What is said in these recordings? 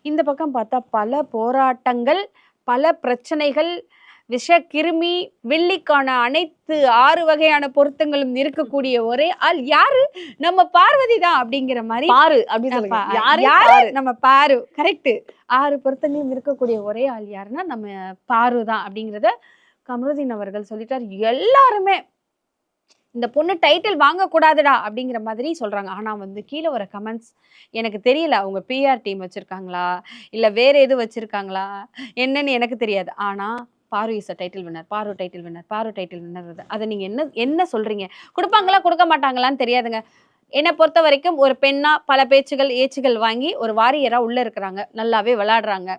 இந்த பக்கம் பார்த்தா பல போராட்டங்கள், பல பிரச்சனைகள், விஷக்கிருமி, வெள்ளிக்கான அனைத்து 6 வகையான பொருத்தங்களும் இருக்கக்கூடிய ஒரே ஆள் யாரு? நம்ம பார்வதி தான் அப்படிங்கிற மாதிரி. பாரு அப்படி சொல்லுங்க. யாரு? நம்ம பாரு. கரெக்ட். 6 பொருத்தங்களும் இருக்கக்கூடிய ஒரே ஆள் யாருன்னா நம்ம பாரு தான் அப்படிங்கிறத கமருதீன் அவர்கள் சொல்லிட்டார். எல்லாருமே இந்த பொண்ணு டைட்டில் வாங்கக்கூடாதுடா அப்படிங்கிற மாதிரி சொல்றாங்க. ஆனா வந்து கீழே வர கமெண்ட்ஸ் எனக்கு தெரியல, அவங்க பிஆர் டீம் வச்சிருக்காங்களா இல்ல வேற எது வச்சிருக்காங்களா என்னன்னு எனக்கு தெரியாது. ஆனா பாரு இஸ் அ டைட்டில் வின்னர், பாரு டைட்டில் வின்னர், பாரு டைட்டில் வின்னர். அதை நீங்க என்ன சொல்றீங்க? கொடுப்பாங்களா கொடுக்க மாட்டாங்களான்னு தெரியாதுங்க. என்னை பொறுத்த வரைக்கும் ஒரு பெண்ணா பல பேச்சுகள் ஏச்சுகள் வாங்கி ஒரு வாரியரா உள்ள இருக்கிறாங்க, நல்லாவே விளையாடுறாங்க,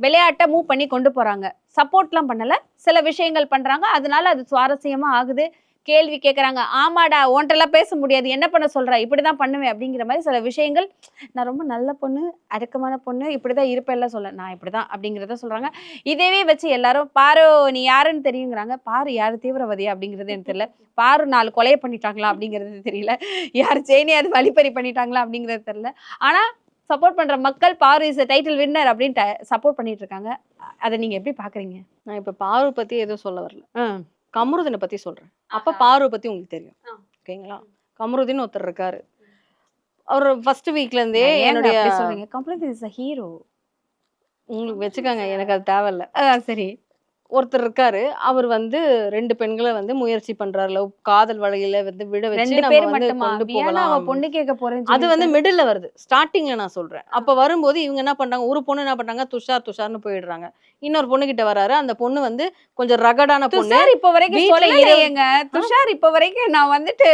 விளையாட்டை மூவ் பண்ணி கொண்டு போறாங்க, சப்போர்ட்லாம் பண்ணல, சில விஷயங்கள் பண்றாங்க, அதனால அது சுவாரஸ்யமா ஆகுது. கேள்வி கேட்குறாங்க, ஆமாடா ஒன்றெல்லாம் பேச முடியாது, என்ன பண்ண சொல்ற, இப்படிதான் பண்ணுவேன் அப்படிங்கிற மாதிரி சில விஷயங்கள். நான் ரொம்ப நல்ல பொண்ணு, அடக்கமான பொண்ணு, இப்படிதான் இருப்பேன்லாம் சொல்ல, நான் இப்படிதான் அப்படிங்கிறத சொல்றாங்க. இதேவே வச்சு எல்லாரும் பாரு நீ யாருன்னு தெரியுங்கிறாங்க. பாரு யாரு தீவிரவாதியா அப்படிங்கிறது எனக்கு தெரியல, பாரு 4 கொலையை பண்ணிட்டாங்களா அப்படிங்கிறது தெரியல, யார் செயினையாவது வழிப்பறி பண்ணிட்டாங்களா அப்படிங்கிறது தெரியல. ஆனா சப்போர்ட் பண்ற மக்கள் பாரு இஸ் டைட்டில் வின்னர் அப்படின்ட்டு சப்போர்ட் பண்ணிட்டு இருக்காங்க. அதை நீங்க எப்படி பாக்குறீங்க? நான் இப்ப பாரு பத்தி எதுவும் சொல்ல வரல, கமருதீனை பத்தி சொல்றேன். அப்ப பாரு பத்தி உங்களுக்கு தெரியும் ஓகேங்களா? கமருதீன் ஒருத்தர் இருக்காரு, அவர் ஃபர்ஸ்ட் வீக்ல இருந்தே என்னுடைய சொல்றீங்க கமருதீன் இஸ் a hero. உங்களுக்கு வச்சுக்கோங்க, எனக்கு அது தேவையில்ல. சரி, ஒருத்தர் இருக்காரு, அவர் வந்து 2 பெண்களை வந்து முயற்சி பண்றாரு, லவ் காதல் வலையில வந்து விட வச்சு 2 நம்ம பேர் வந்து மட்டுமா? கொண்டு ஏன்னா அவ போகலாம். பொண்ணு கேட்க போறேன்னு அது வந்து மிடில்ல வருது, ஸ்டார்டிங்ல நான் சொல்றேன். அப்ப வரும்போது இவங்க என்ன பண்றாங்க, ஒரு பொண்ணு என்ன பண்றாங்க, துஷார்னு போயிடுறாங்க. இன்னொரு பொண்ணு கிட்ட வராரு, அந்த பொண்ணு வந்து கொஞ்சம் ரகடான பொண்ணு. துஷார் இப்ப வரைக்கும் வீட்ல சொல்லலையேங்க. துஷார் இப்ப வரைக்கும் நான் வந்துட்டு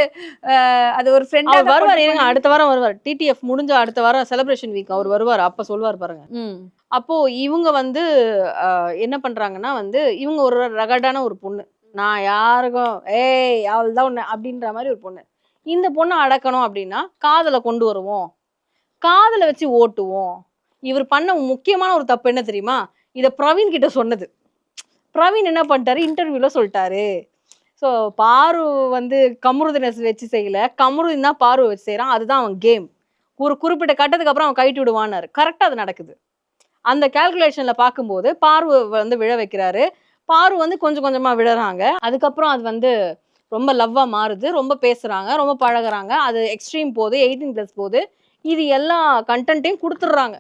அது ஒரு ஃப்ரெண்டா வருவார், இருங்க அடுத்த வாரம் வருவார். டிடிஎஃப் முடிஞ்ச அடுத்த வாரம் செலிப்ரேஷன் வீக் அவர் வருவார், அப்ப சொல்வார் பாருங்க. அப்போ இவங்க வந்து என்ன பண்றாங்கன்னா வந்து இவங்க ஒரு ரகடான ஒரு பொண்ணு, நான் யாருக்கும் ஏய் அவள் தான் ஒண்ணு அப்படின்ற மாதிரி ஒரு பொண்ணு. இந்த பொண்ணை அடக்கணும் அப்படின்னா காதலை கொண்டு வருவோம், காதலை வச்சு ஓட்டுவோம். இவர் பண்ண முக்கியமான ஒரு தப்பு என்ன தெரியுமா? இதை பிரவீன் கிட்ட சொன்னது. பிரவீன் என்ன பண்ணிட்டாரு, இன்டர்வியூல சொல்லிட்டாரு, ஸோ பாரு வந்து கமருதீனை வச்சு செய்யல, கமருதீன் தான் பாரு வச்சு செய்யறான், அதுதான் அவன் கேம். ஒரு குறிப்பிட்ட கட்டத்துக்கு அப்புறம் அவன் கைட்டு விடுவான்னாரு. கரெக்டா அது நடக்குது. அந்த கால்குலேஷன்ல பார்க்கும்போது பாரு வந்து விழ வைக்கிறாரு, பாரு வந்து கொஞ்சம் கொஞ்சமா விழறாங்க. அதுக்கப்புறம் அது வந்து ரொம்ப லவ்வா மாறுது, ரொம்ப பேசுறாங்க, ரொம்ப பழகுறாங்க, அது எக்ஸ்ட்ரீம் போகுது, 18+ போகுது. இது எல்லா கண்டென்ட்டையும் கொடுத்துட்றாங்க.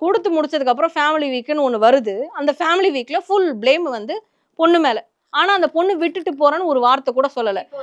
கொடுத்து முடிச்சதுக்கு அப்புறம் ஃபேமிலி வீக்குன்னு ஒன்று வருது. அந்த ஃபேமிலி வீக்ல ஃபுல் பிளேம் வந்து பொண்ணு மேல. ஆனா அந்த பொண்ணு விட்டுட்டு போறேன்னு ஒரு வார்த்தை கூட சொல்லலை.